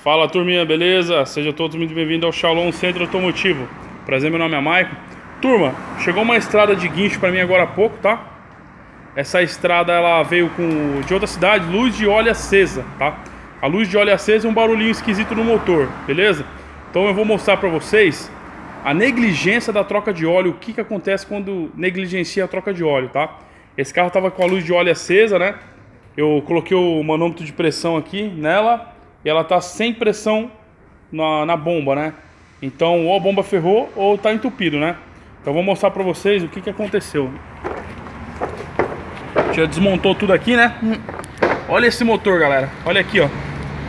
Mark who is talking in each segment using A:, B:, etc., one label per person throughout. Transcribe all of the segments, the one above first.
A: Fala turminha, beleza? Sejam todos muito bem-vindos ao Shalom Centro Automotivo. Prazer, meu nome é Maicon. Turma, chegou uma estrada de guincho pra mim agora há pouco, tá? Essa estrada ela veio de outra cidade, luz de óleo acesa, tá? A luz de óleo acesa é um barulhinho esquisito no motor, beleza? Então eu vou mostrar pra vocês a negligência da troca de óleo, o que acontece quando negligencia a troca de óleo, tá? Esse carro tava com a luz de óleo acesa, né? Eu coloquei o manômetro de pressão aqui nela e ela tá sem pressão na bomba, né? Então ou a bomba ferrou ou tá entupido, né? Então eu vou mostrar pra vocês o que aconteceu. Já desmontou tudo aqui, né? Olha esse motor, galera. Olha aqui, ó.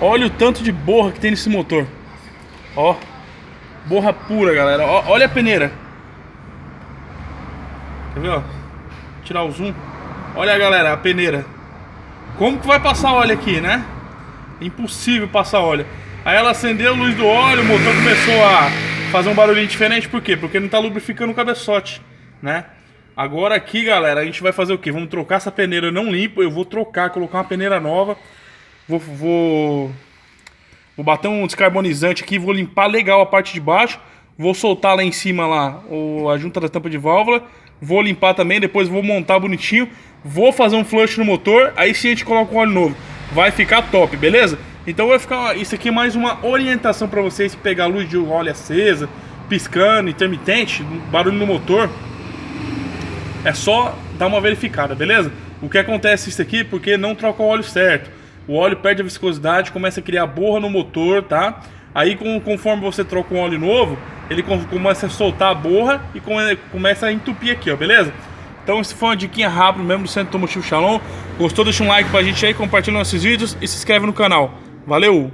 A: Olha o tanto de borra que tem nesse motor. Ó. Borra pura, galera. Ó, olha a peneira. Quer ver, ó? Vou tirar o zoom. Olha, galera, a peneira. Como que vai passar óleo aqui, né? Impossível passar óleo. Aí ela acendeu a luz do óleo, o motor começou a fazer um barulhinho diferente. Por quê? Porque não tá lubrificando o cabeçote, né? Agora aqui, galera, a gente vai fazer o quê? Vamos trocar essa peneira, eu não limpo. Eu vou trocar, colocar uma peneira nova. Vou bater um descarbonizante aqui, vou limpar legal a parte de baixo. Vou soltar lá em cima lá a junta da tampa de válvula. Vou limpar também, depois vou montar bonitinho. Vou fazer um flush no motor, aí sim a gente coloca um óleo novo. Vai ficar top, beleza? Então vai ficar isso aqui mais uma orientação para vocês pegar a luz de óleo acesa, piscando, intermitente, barulho no motor. É só dar uma verificada, beleza? O que acontece isso aqui porque não troca o óleo certo. O óleo perde a viscosidade, começa a criar borra no motor, tá? Aí conforme você troca um óleo novo, ele começa a soltar a borra e começa a entupir aqui, ó, beleza? Então isso foi uma diquinha rápida mesmo do Centro Automotivo Shalom. Gostou? Deixa um like pra gente aí, compartilha nossos vídeos e se inscreve no canal. Valeu!